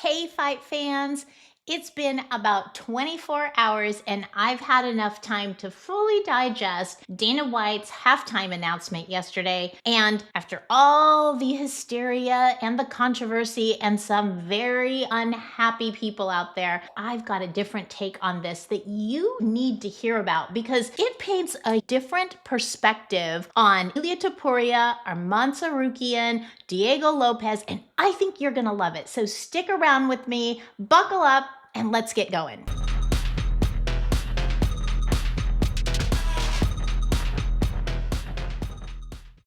Hey, fight fans! It's been about 24 hours and I've had enough time to fully digest Dana White's halftime announcement yesterday. And after all the hysteria and the controversy and some very unhappy people out there, I've got a different take on this that you need to hear about because it paints a different perspective on Ilia Topuria, Arman Tsarukyan, Diego Lopez, and I think you're gonna love it. So stick around with me, buckle up, and let's get going.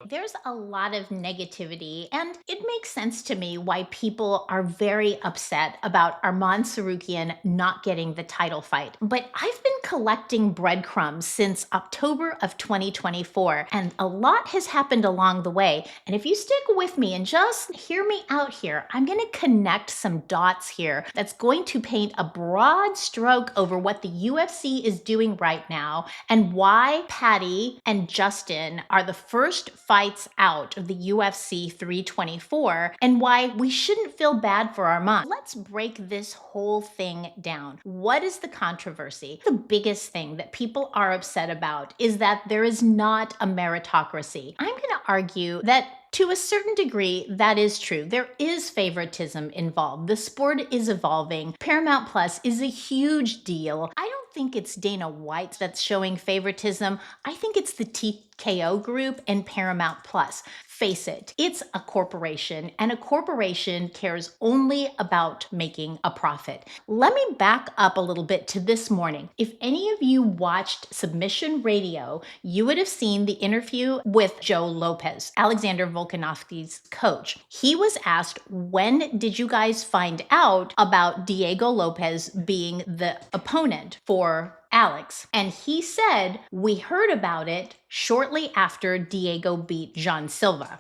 There's a lot of negativity, and it makes sense to me why people are very upset about Arman Tsarukyan not getting the title fight. But I've been collecting breadcrumbs since October of 2024, and a lot has happened along the way. And if you stick with me and just hear me out here, I'm going to connect some dots here that's going to paint a broad stroke over what the UFC is doing right now and why Patty and Justin are the first fights out of the UFC 324 and why we shouldn't feel bad for Arman. Let's break this whole thing down. What is the controversy? The biggest thing that people are upset about is that there is not a meritocracy. I'm going to argue that to a certain degree, that is true. There is favoritism involved. The sport is evolving. Paramount Plus is a huge deal. I don't think it's Dana White that's showing favoritism. I think it's the TKO group and Paramount Plus. Face it, it's a corporation, and a corporation cares only about making a profit. Let me back up a little bit to this morning. If any of you watched Submission Radio, you would have seen the interview with Joe Lopez, Alexander Volkanovski's coach. He was asked, when did you guys find out about Diego Lopez being the opponent for Alex? And he said, we heard about it shortly after Diego beat John Silva.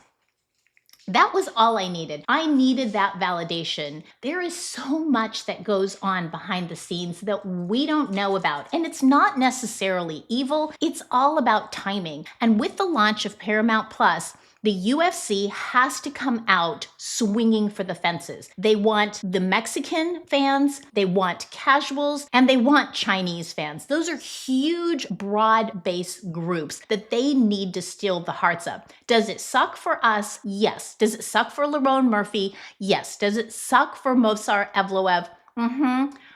That was all I needed. I needed that validation. There is so much that goes on behind the scenes that we don't know about. And it's not necessarily evil. It's all about timing. And with the launch of Paramount Plus, the UFC has to come out swinging for the fences. They want the Mexican fans, they want casuals, and they want Chinese fans. Those are huge, broad-based groups that they need to steal the hearts of. Does it suck for us? Yes. Does it suck for Lerone Murphy? Yes. Does it suck for Movsar Evloev?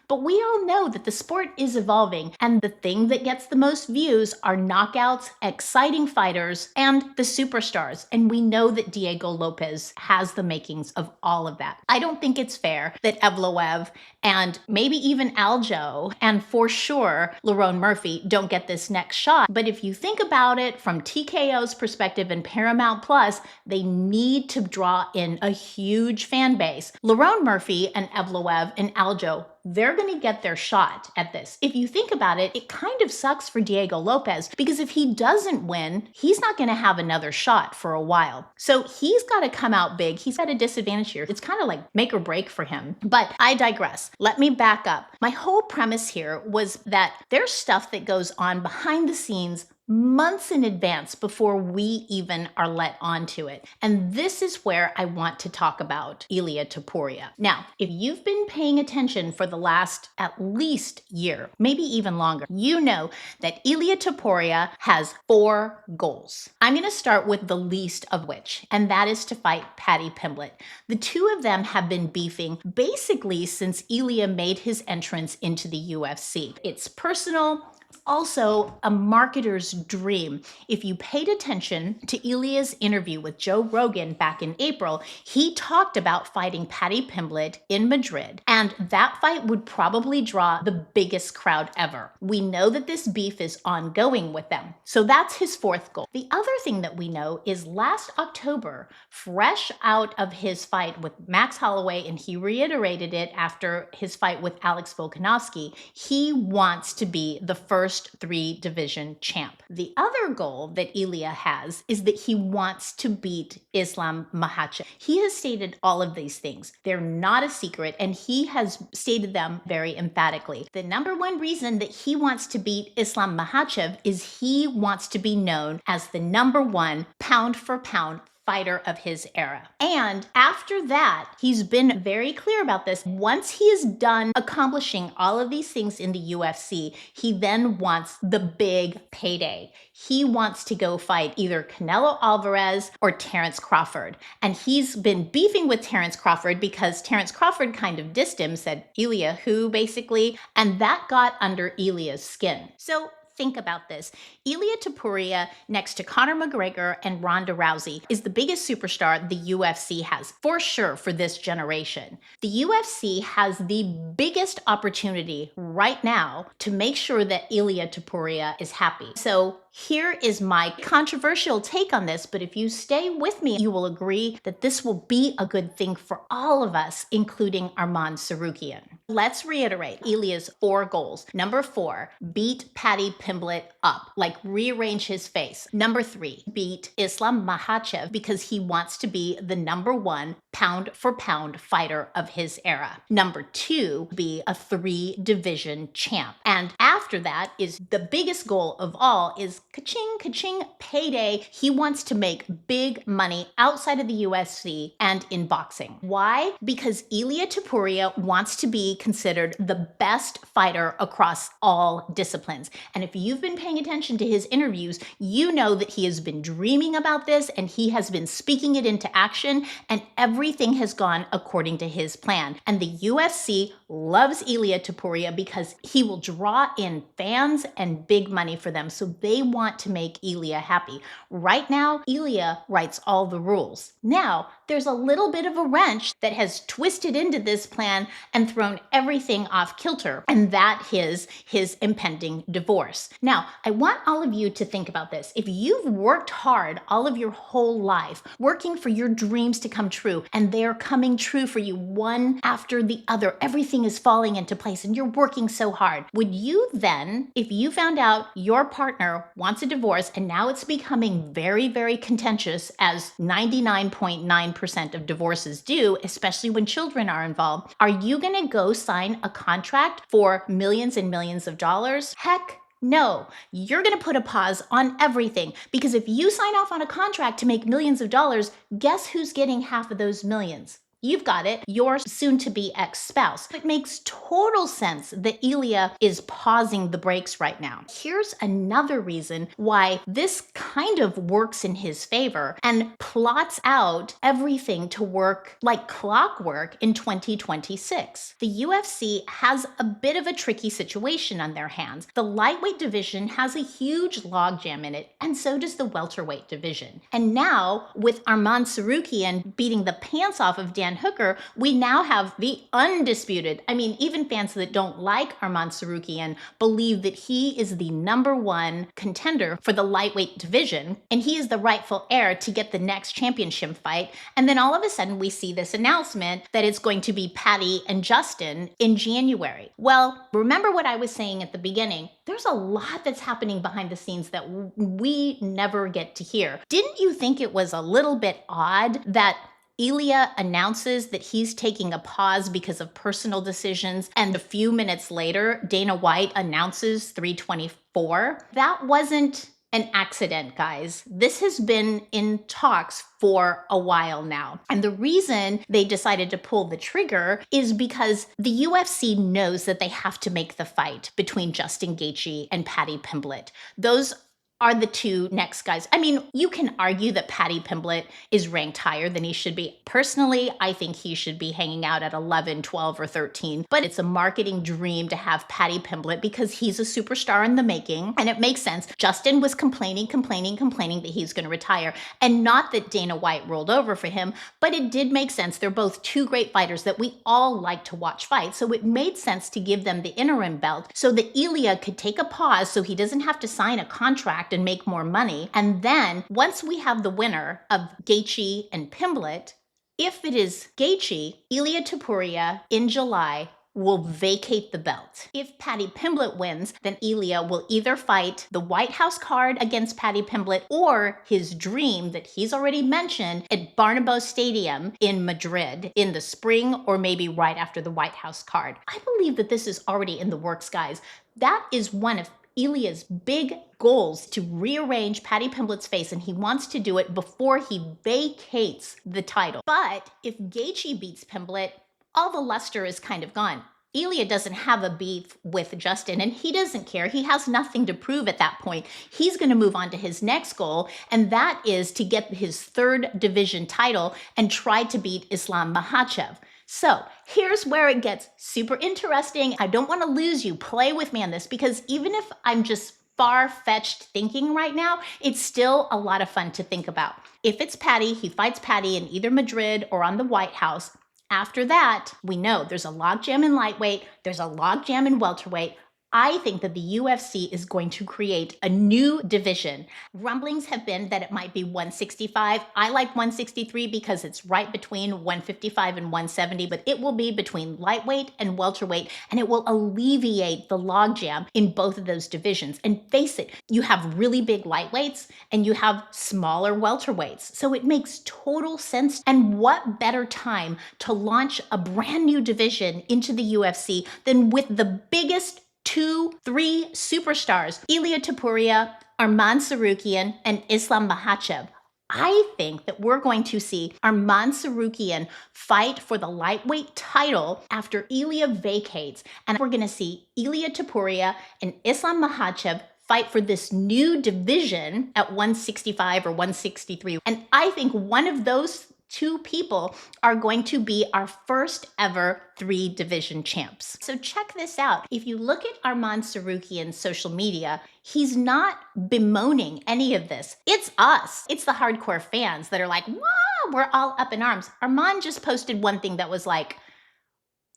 But we all know that the sport is evolving, and the thing that gets the most views are knockouts, exciting fighters, and the superstars. And we know that Diego Lopez has the makings of all of that. I don't think it's fair that Evloev and maybe even Aljo, and for sure Lerone Murphy, don't get this next shot. But if you think about it from TKO's perspective and Paramount Plus, they need to draw in a huge fan base. Lerone Murphy and Evloev and Aljo, they're going to get their shot at this. If you think about it, it kind of sucks for Diego Lopez because if he doesn't win, he's not going to have another shot for a while. So he's got to come out big. He's at a disadvantage here. It's kind of like make or break for him. But I digress. Let me back up. My whole premise here was that there's stuff that goes on behind the scenes months in advance before we even are let onto it. And this is where I want to talk about Ilia Topuria. Now, if you've been paying attention for the last at least year, maybe even longer, you know that Ilia Topuria has 4 goals. I'm going to start with the least of which, and that is to fight Paddy Pimblett. The two of them have been beefing basically since Ilia made his entrance into the UFC. It's personal, also a marketer's dream. If you paid attention to Ilia's interview with Joe Rogan back in April, he talked about fighting Paddy Pimblett in Madrid, and that fight would probably draw the biggest crowd ever. We know that this beef is ongoing with them, so that's his 4th goal. The other thing that we know is last October, fresh out of his fight with Max Holloway, and he reiterated it after his fight with Alex Volkanovski, he wants to be the first 3-division champ. The other goal that Ilia has is that he wants to beat Islam Makhachev. He has stated all of these things. They're not a secret, and he has stated them very emphatically. The number one reason that he wants to beat Islam Makhachev is he wants to be known as the number 1 pound for pound fighter of his era. And after that, he's been very clear about this. Once he is done accomplishing all of these things in the UFC, he then wants the big payday. He wants to go fight either Canelo Alvarez or Terrence Crawford. And he's been beefing with Terrence Crawford because Terrence Crawford kind of dissed him, said, Ilia, who basically? And that got under Ilia's skin. So think about this. Ilia Topuria, next to Conor McGregor and Ronda Rousey, is the biggest superstar the UFC has, for sure, for this generation. The UFC has the biggest opportunity right now to make sure that Ilia Topuria is happy. So here is my controversial take on this, but if you stay with me, you will agree that this will be a good thing for all of us, including Arman Tsarukyan. Let's reiterate Ilia's 4 goals. Number 4, beat Paddy Pimblett up, like rearrange his face. Number 3, beat Islam Makhachev because he wants to be the number 1 pound for pound fighter of his era. Number 2, be a 3-division champ. And after that is the biggest goal of all is ka-ching, ka-ching, payday. He wants to make big money outside of the UFC and in boxing. Why? Because Ilia Topuria wants to be considered the best fighter across all disciplines. And if you've been paying attention to his interviews, you know that he has been dreaming about this and he has been speaking it into action, and everything has gone according to his plan. And the UFC loves Ilia Topuria because he will draw in fans and big money for them. So they want to make Ilia happy. Right now, Ilia writes all the rules. Now, there's a little bit of a wrench that has twisted into this plan and thrown everything off kilter, and that is his impending divorce. Now, I want all of you to think about this. If you've worked hard all of your whole life, working for your dreams to come true, and they're coming true for you one after the other, everything is falling into place and you're working so hard, would you then, if you found out your partner wants a divorce and now it's becoming very, very contentious, as 99.9% of divorces do, especially when children are involved, are you going to go sign a contract for millions and millions of dollars? Heck no, you're going to put a pause on everything, because if you sign off on a contract to make millions of dollars, guess who's getting half of those millions? You've got it, your soon-to-be ex-spouse. It makes total sense that Ilia is pausing the brakes right now. Here's another reason why this kind of works in his favor and plots out everything to work like clockwork in 2026. The UFC has a bit of a tricky situation on their hands. The lightweight division has a huge logjam in it, and so does the welterweight division. And now, with Arman Tsarukyan beating the pants off of Dan Hooker, we now have the undisputed, even fans that don't like Arman Tsarukyan believe that he is the number 1 contender for the lightweight division, and he is the rightful heir to get the next championship fight. And then all of a sudden we see this announcement that it's going to be Paddy and Justin in January. Well, remember what I was saying at the beginning. There's a lot that's happening behind the scenes that we never get to hear. Didn't you think it was a little bit odd that Ilia announces that he's taking a pause because of personal decisions, and a few minutes later, Dana White announces 324? That wasn't an accident, guys. This has been in talks for a while now. And the reason they decided to pull the trigger is because the UFC knows that they have to make the fight between Justin Gaethje and Paddy Pimblett. Those are the 2 next guys. You can argue that Paddy Pimblett is ranked higher than he should be. Personally, I think he should be hanging out at 11, 12, or 13. But it's a marketing dream to have Paddy Pimblett because he's a superstar in the making, and it makes sense. Justin was complaining that he's going to retire. And not that Dana White rolled over for him, but it did make sense. They're both 2 great fighters that we all like to watch fight. So it made sense to give them the interim belt so that Ilia could take a pause so he doesn't have to sign a contract and make more money. And then once we have the winner of Gaethje and Pimblett, if it is Gaethje, Ilia Topuria in July will vacate the belt. If Paddy Pimblett wins, then Ilia will either fight the White House card against Paddy Pimblett or his dream that he's already mentioned at Bernabeu Stadium in Madrid in the spring, or maybe right after the White House card. I believe that this is already in the works, guys. That is one of Ilia's big goals to rearrange Paddy Pimblett's face, and he wants to do it before he vacates the title. But if Gaethje beats Pimblett, all the luster is kind of gone. Ilia doesn't have a beef with Justin, and he doesn't care. He has nothing to prove at that point. He's going to move on to his next goal, and that is to get his third division title and try to beat Islam Makhachev. So here's where it gets super interesting. I don't want to lose you. Play with me on this, because even if I'm just far-fetched thinking right now, it's still a lot of fun to think about. If it's Paddy, he fights Paddy in either Madrid or on the White House. After that, we know there's a logjam in lightweight, there's a logjam in welterweight. I think that the UFC is going to create a new division. Rumblings have been that it might be 165. I like 163 because it's right between 155 and 170, but it will be between lightweight and welterweight, and it will alleviate the logjam in both of those divisions. And face it, you have really big lightweights and you have smaller welterweights. So it makes total sense. And what better time to launch a brand new division into the UFC than with the biggest 2-3 superstars, Ilia Topuria, Arman Tsarukyan, and Islam Makhachev. I think that we're going to see Arman Tsarukyan fight for the lightweight title after Ilia vacates. And we're going to see Ilia Topuria and Islam Makhachev fight for this new division at 165 or 163. And I think one of those two people are going to be our first ever 3-division champs. So check this out. If you look at Arman Tsarukyan's social media, he's not bemoaning any of this. It's us. It's the hardcore fans that are like, wow, we're all up in arms. Arman just posted one thing that was like,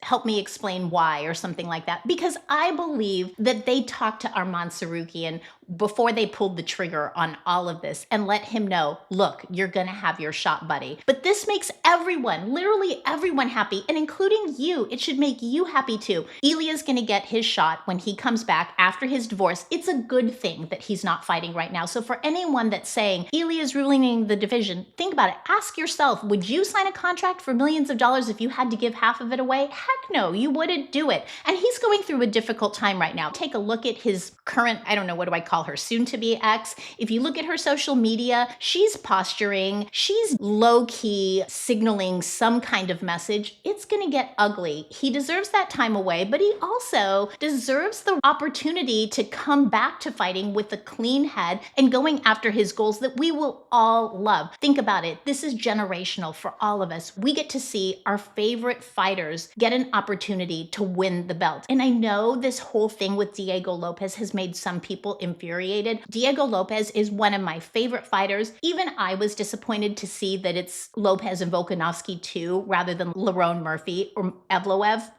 help me explain why, or something like that. Because I believe that they talked to Arman Tsarukyan before they pulled the trigger on all of this and let him know, look, you're gonna have your shot, buddy. But this makes everyone, literally everyone happy, and including you. It should make you happy too. Ilia's gonna get his shot when he comes back after his divorce. It's a good thing that he's not fighting right now. So for anyone that's saying Ilia's ruining the division, think about it. Ask yourself, would you sign a contract for millions of dollars if you had to give half of it away? Heck no, you wouldn't do it. And he's going through a difficult time right now. Take a look at his current, I don't know, what do I call her, soon-to-be ex. If you look at her social media, she's posturing, she's low-key signaling some kind of message. It's gonna get ugly. He deserves that time away, but he also deserves the opportunity to come back to fighting with a clean head and going after his goals that we will all love. Think about it. This is generational for all of us. We get to see our favorite fighters get an opportunity to win the belt. And I know this whole thing with Diego Lopez has made some people infuriated. Diego Lopez is one of my favorite fighters. Even I was disappointed to see that it's Lopez and Volkanovski too, rather than Lerone Murphy or Evloev.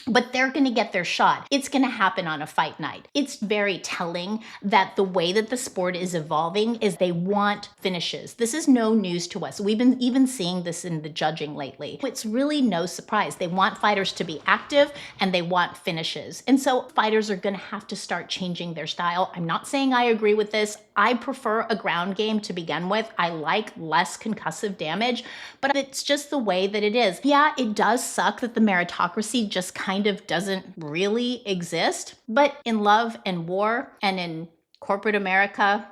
But they're going to get their shot. It's going to happen on a fight night. It's very telling that the way that the sport is evolving is they want finishes. This is no news to us. We've been even seeing this in the judging lately. It's really no surprise. They want fighters to be active and they want finishes. And so fighters are going to have to start changing their style. I'm not saying I agree with this. I prefer a ground game to begin with. I like less concussive damage, but it's just the way that it is. Yeah, it does suck that the meritocracy just kind of doesn't really exist, but in love and war and in corporate America,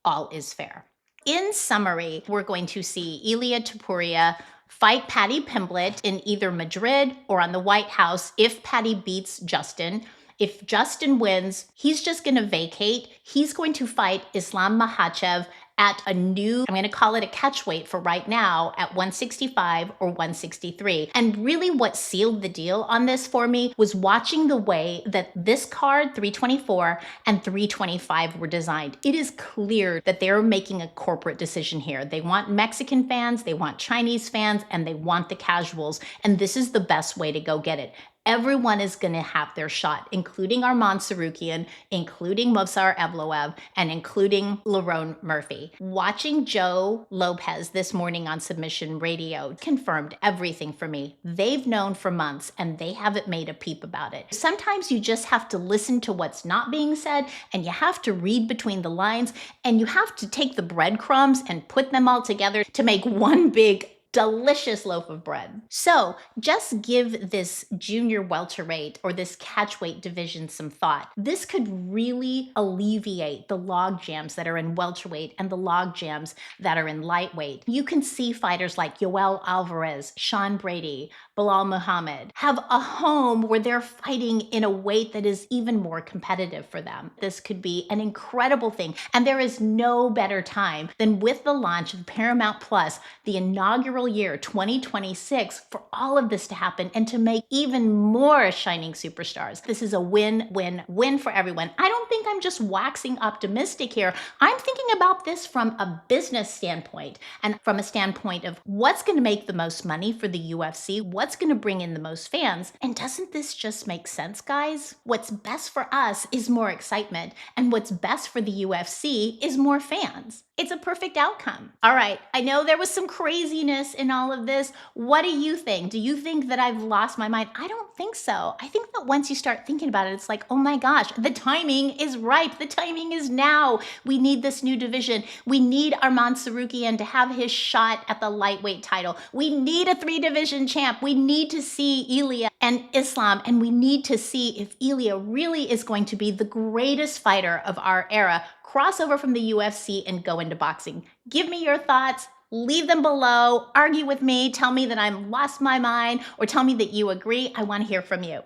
all is fair. In summary, we're going to see Ilia Topuria fight Paddy Pimblett in either Madrid or on the White House if Paddy beats Justin. If Justin wins, he's just going to vacate. He's going to fight Islam Makhachev at a new, I'm going to call it a catchweight for right now, at 165 or 163. And really what sealed the deal on this for me was watching the way that this card, 324 and 325, were designed. It is clear that they're making a corporate decision here. They want Mexican fans, they want Chinese fans, and they want the casuals. And this is the best way to go get it. Everyone is going to have their shot, including Arman Tsarukyan, including Movsar Evloev, and including Lerone Murphy. Watching Joe Lopez this morning on Submission Radio confirmed everything for me. They've known for months, and they haven't made a peep about it. Sometimes you just have to listen to what's not being said, and you have to read between the lines, and you have to take the breadcrumbs and put them all together to make one big delicious loaf of bread. So just give this junior welterweight or this catchweight division some thought. This could really alleviate the log jams that are in welterweight and the log jams that are in lightweight. You can see fighters like Yoel Alvarez, Sean Brady, Bilal Muhammad have a home where they're fighting in a weight that is even more competitive for them. This could be an incredible thing. And there is no better time than with the launch of Paramount Plus, the inaugural year 2026, for all of this to happen and to make even more shining superstars. This is a win, win, win for everyone. I don't think I'm just waxing optimistic here. I'm thinking about this from a business standpoint and from a standpoint of what's going to make the most money for the UFC, what's going to bring in the most fans. And doesn't this just make sense, guys? What's best for us is more excitement, and what's best for the UFC is more fans. It's a perfect outcome. All right, I know there was some craziness in all of this. What do you think? Do you think that I've lost my mind? I don't think so. I think that once you start thinking about it, it's like, oh my gosh, the timing is ripe. The timing is now. We need this new division. We need Arman Tsarukyan to have his shot at the lightweight title. We need a 3-division champ. We need to see Ilia and Islam, and we need to see if Ilia really is going to be the greatest fighter of our era, cross over from the UFC and go into boxing. Give me your thoughts. Leave them below. Argue with me. Tell me that I'm lost my mind, or tell me that you agree. I want to hear from you.